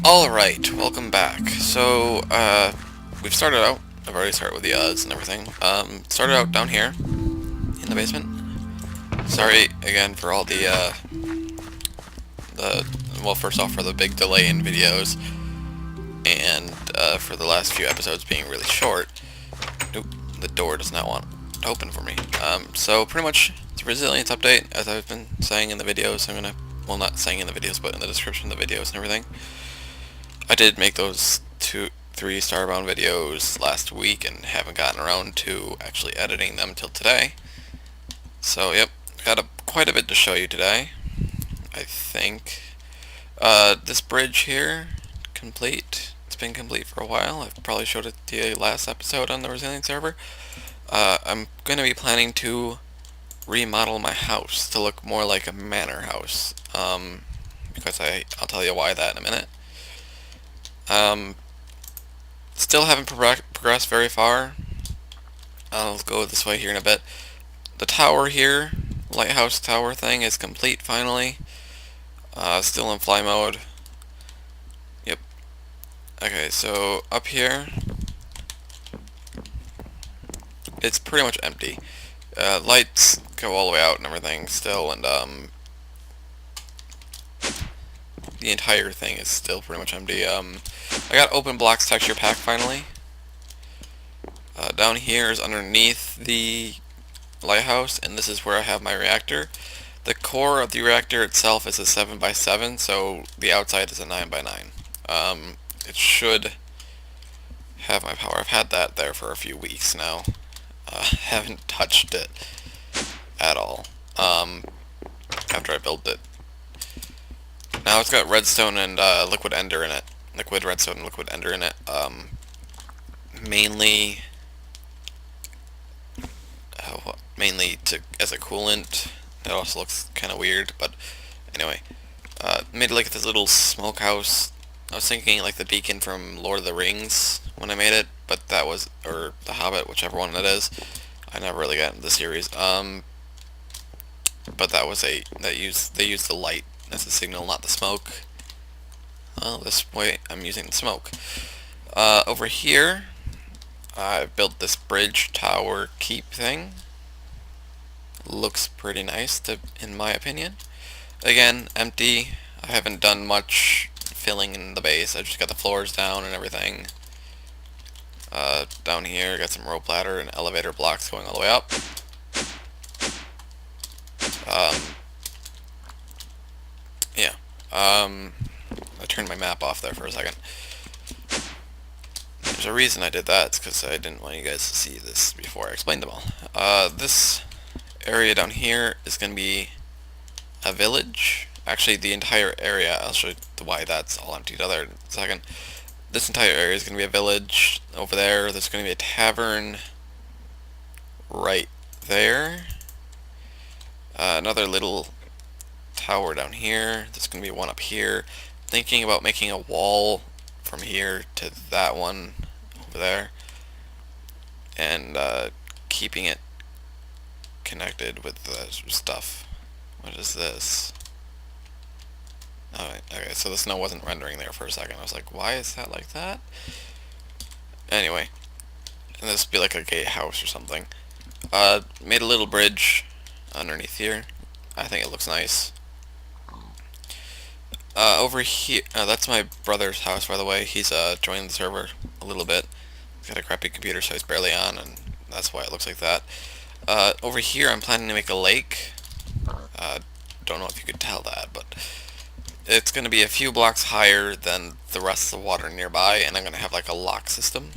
Alright, welcome back. So, we've started out, I've already started with the odds and everything. Started out down here, in the basement. Sorry, again, for all well, first off, for the big delay in videos, and, for the last few episodes being really short. Nope, the door does not want to open for me. So pretty much, it's a Resilience update, as I've been saying in the videos. Well, not saying in the videos, but in the description of the videos and everything. I did make those 3 Starbound videos last week and haven't gotten around to actually editing them till today. So, yep, got quite a bit to show you today, I think. This bridge here, complete. It's been complete for a while. I've probably showed it to you last episode on the Resilience server. I'm going to be planning to remodel my house to look more like a manor house. Because I'll tell you why that in a minute. Still haven't progressed very far. I'll go this way here in a bit. The tower here, lighthouse tower thing, is complete finally. Still in fly mode. Yep. Okay, so up here, it's pretty much empty. Lights go all the way out and everything still, and the entire thing is still pretty much empty. I got open blocks texture pack finally. Down here is underneath the lighthouse, and this is where I have my reactor. The core of the reactor itself is a 7x7, so the outside is a 9x9. It should have my power. I've had that there for a few weeks now. Haven't touched it at all after I built it. Now it's got redstone and liquid ender in it. Liquid redstone and liquid ender in it. Mainly as a coolant. It also looks kind of weird, but anyway. Made like this little smokehouse. I was thinking like the beacon from Lord of the Rings when I made it, but that was, or The Hobbit, whichever one it is. I never really got into the series. But they used the light as the signal, not the smoke. Well, this way I'm using the smoke. Over here, I built this bridge tower keep thing. Looks pretty nice, in my opinion. Again, empty. I haven't done much filling in the base. I just got the floors down and everything. Down here, got some rope ladder and elevator blocks going all the way up. Yeah. I turned my map off there for a second. There's a reason I did that. It's because I didn't want you guys to see this before I explained them all. This area down here is going to be a village. Actually, the entire area, I'll show you why that's all empty together in a second. This entire area is going to be a village. Over there, there's going to be a tavern right there. Another little tower down here. There's going to be one up here. Thinking about making a wall from here to that one over there. And keeping it connected with the stuff. What is this? Alright, okay, so the snow wasn't rendering there for a second. I was like, why is that like that? Anyway, and this would be like a gatehouse or something. Made a little bridge underneath here. I think it looks nice. Over here, that's my brother's house, by the way. He's joined the server a little bit. He's got a crappy computer, so he's barely on, and that's why it looks like that. Over here, I'm planning to make a lake. Don't know if you could tell that, but it's going to be a few blocks higher than the rest of the water nearby, and I'm going to have like a lock system.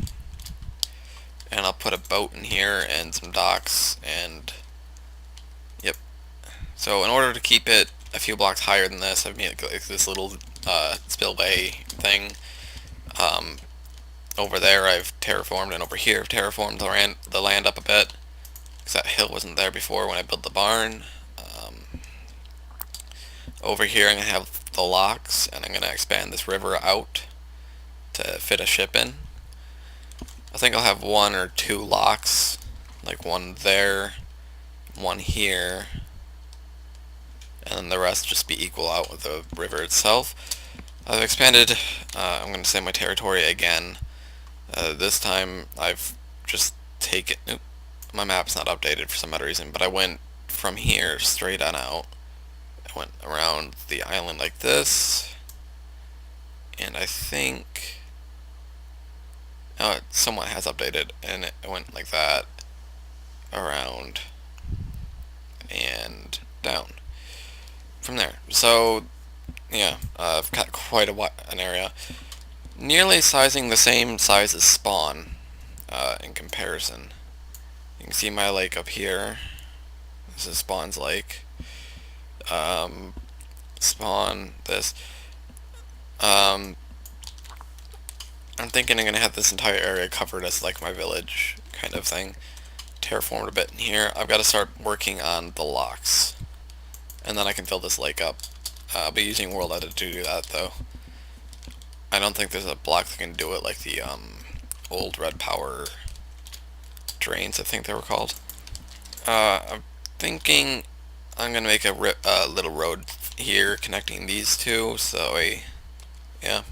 And I'll put a boat in here and some docks, and yep. So in order to keep it a few blocks higher than this, I've made like this little spillway thing. Over there I've terraformed, and over here I've terraformed the land up a bit, because that hill wasn't there before when I built the barn. Over here I'm going to have the locks, and I'm going to expand this river out to fit a ship in. I think I'll have 1 or 2 locks, like one there, one here, and then the rest just be equal out with the river itself. I've expanded, I'm going to say my territory again. This time I've just taken, oop, my map's not updated for some odd reason, but I went from here straight on out. I went around the island like this, and I think, oh, it somewhat has updated, and it went like that, around, and down from there. So, yeah, I've got quite an area. Nearly sizing the same size as spawn, in comparison. You can see my lake up here. This is Spawn's lake. Spawn, this. I'm thinking I'm going to have this entire area covered as like my village kind of thing. Terraformed a bit in here. I've got to start working on the locks. And then I can fill this lake up. I'll be using World Edit to do that though. I don't think there's a block that can do it like the old red power drains, I think they were called. I'm thinking I'm going to make a little road here connecting these two, so yeah.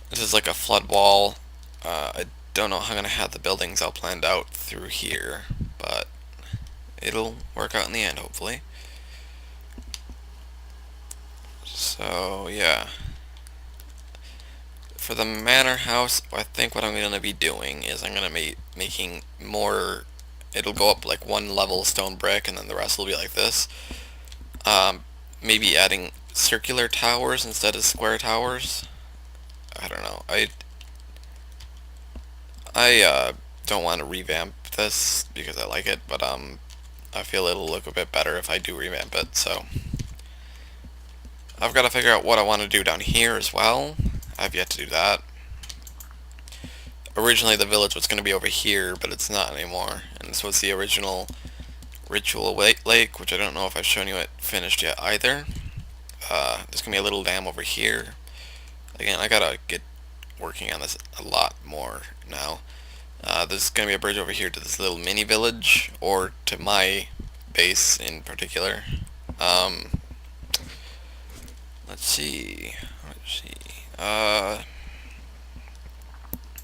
This is like a flood wall. I don't know how I'm going to have the buildings all planned out through here, but it'll work out in the end, hopefully. So, yeah. For the manor house, I think what I'm going to be doing is I'm going to be making more. It'll go up like one level stone brick, and then the rest will be like this. Maybe adding circular towers instead of square towers. I don't know. I don't want to revamp this because I like it, but I feel it'll look a bit better if I do revamp it. So I've got to figure out what I want to do down here as well. I've yet to do that. Originally the village was going to be over here, but it's not anymore. And this was the original ritual lake, which I don't know if I've shown you it finished yet either. There's going to be a little dam over here. Again, I gotta get working on this a lot more now. There's going to be a bridge over here to this little mini village, or to my base in particular. Let's see.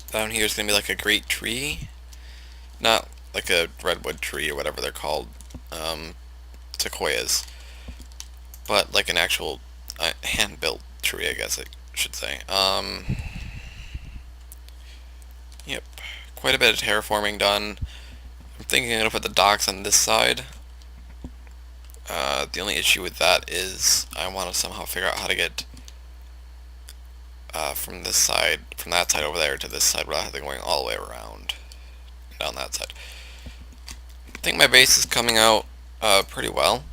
Down here is going to be like a great tree. Not like a redwood tree or whatever they're called. Sequoias. But like an actual hand-built tree, I guess I should say. Yep. Quite a bit of terraforming done. I'm thinking I'm going to put the docks on this side. The only issue with that is I want to somehow figure out how to get from this side, from that side over there to this side without having going all the way around down that side. I think my base is coming out pretty well.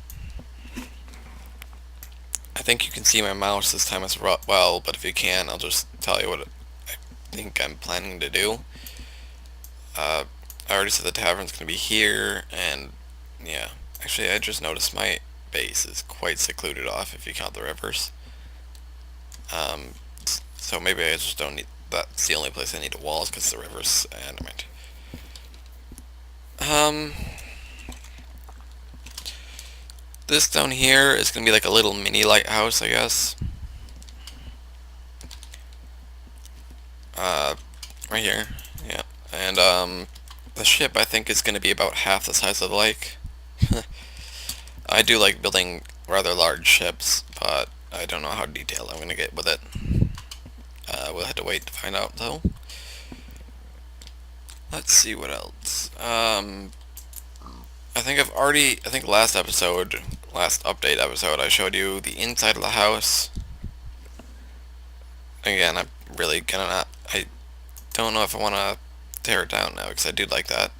I think you can see my mouse this time as well, but if you can, I'll just tell you what I think I'm planning to do. I already said the tavern's going to be here, and yeah. Actually, I just noticed my base is quite secluded off if you count the rivers. So maybe I just don't need, that's the only place I need a wall is because the rivers, and this down here is going to be like a little mini lighthouse, I guess. Right here, yeah. And, the ship, I think, is going to be about half the size of the lake. I do like building rather large ships, but I don't know how detailed I'm going to get with it. We'll have to wait to find out, though. Let's see what else. I think last update episode, I showed you the inside of the house. Again, I'm really gonna not, I don't know if I want to tear it down now, because I do like that.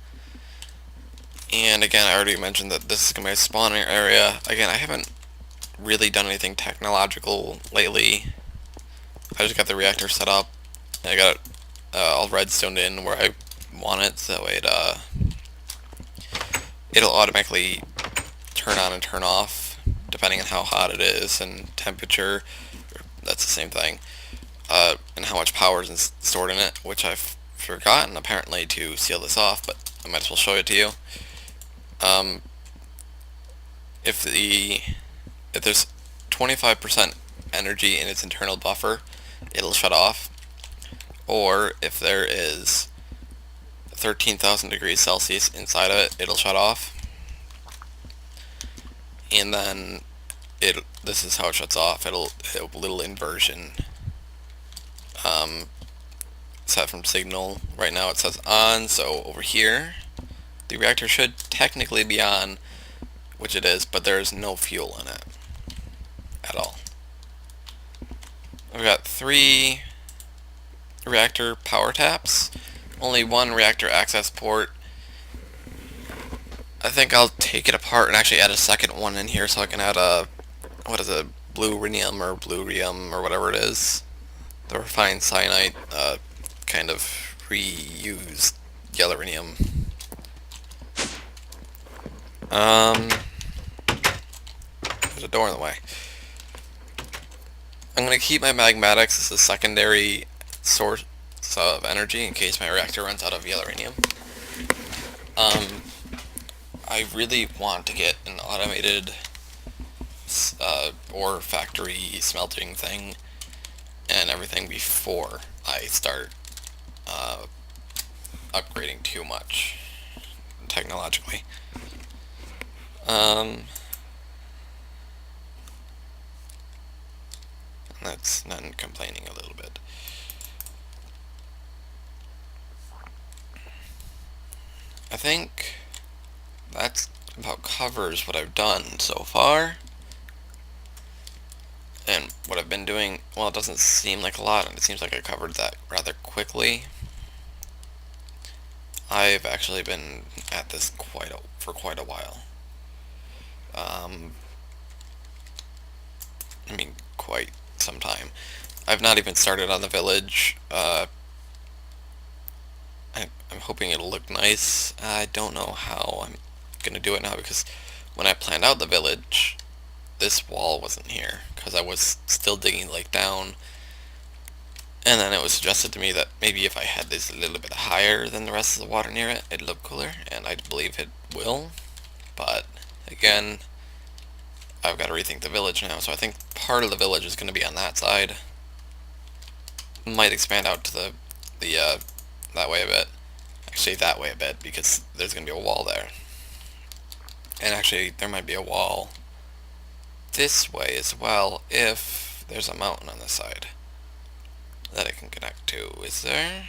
And again, I already mentioned that this is going to be a spawning area. Again, I haven't really done anything technological lately. I just got the reactor set up. I got it all redstoned in where I want it, so that way it'll automatically turn on and turn off, depending on how hot it is, and temperature. That's the same thing. And how much power is stored in it, which I've forgotten, apparently, to seal this off, but I might as well show it to you. If there's 25% energy in its internal buffer, it'll shut off. Or if there is 13,000 degrees Celsius inside of it, it'll shut off. And then this is how it shuts off. It'll a little inversion set from signal. Right now it says on, so over here the reactor should technically be on, which it is, but there's no fuel in it at all. I've got 3 reactor power taps, only 1 reactor access port. I think I'll take it apart and actually add a second one in here so I can add a, what is it, blue-rhenium or whatever it is. The refined cyanide, kind of reused yellow-rhenium. There's a door in the way. I'm going to keep my magmatics as a secondary source of energy in case my reactor runs out of yellow-rhenium. I really want to get an automated ore factory smelting thing and everything before I start upgrading too much technologically. That's then complaining a little bit. I think that's about covers what I've done so far. And what I've been doing, well, it doesn't seem like a lot, and it seems like I covered that rather quickly. I've actually been at this for quite a while. I mean, quite some time. I've not even started on the village. I'm hoping it'll look nice. I don't know how I'm gonna do it now, because when I planned out the village, this wall wasn't here, because I was still digging the lake down, and then it was suggested to me that maybe if I had this a little bit higher than the rest of the water near it, it'd look cooler, and I believe it will. But again, I've got to rethink the village now, so I think part of the village is going to be on that side. Might expand out to that way a bit. Actually, that way a bit, because there's going to be a wall there. And actually, there might be a wall this way as well, if there's a mountain on this side that it can connect to. Is there?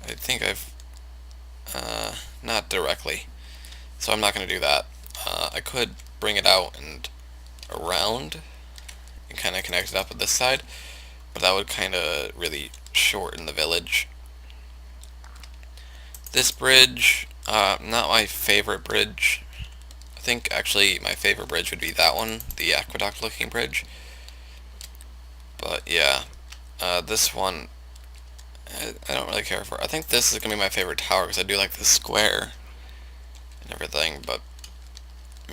I think I've not directly, so I'm not going to do that. I could bring it out and around and kind of connect it up with this side, but that would kind of really shorten the village. This bridge, not my favorite bridge. I think actually my favorite bridge would be that one, the aqueduct looking bridge. But yeah, this one I don't really care for. I think this is going to be my favorite tower because I do like the square and everything, but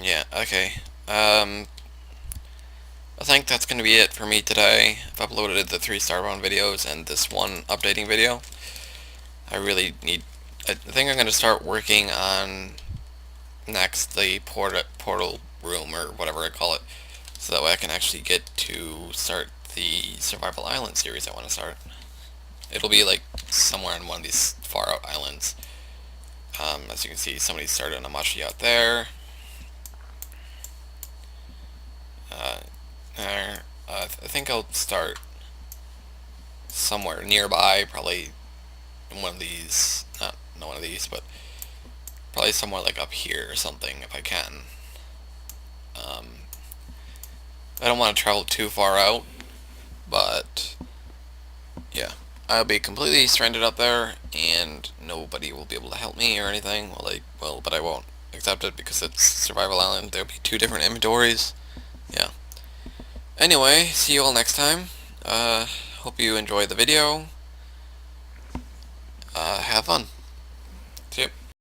yeah, okay. I think that's going to be it for me today. I've uploaded the 3 Starbound videos and this one updating video. I think I'm going to start working on next the portal room, or whatever I call it, so that way I can actually get to start the Survival Island series I want to start. It'll be like somewhere on one of these far out islands. As you can see, somebody started on Amashi out there. I think I'll start somewhere nearby, probably in one of these, not one of these, but probably somewhere like up here or something if I can. I don't want to travel too far out, but yeah, I'll be completely stranded up there and nobody will be able to help me or anything. Well, but I won't accept it because it's Survival Island. There'll be 2 different inventories. Yeah. Anyway, see you all next time. Hope you enjoy the video. Have fun.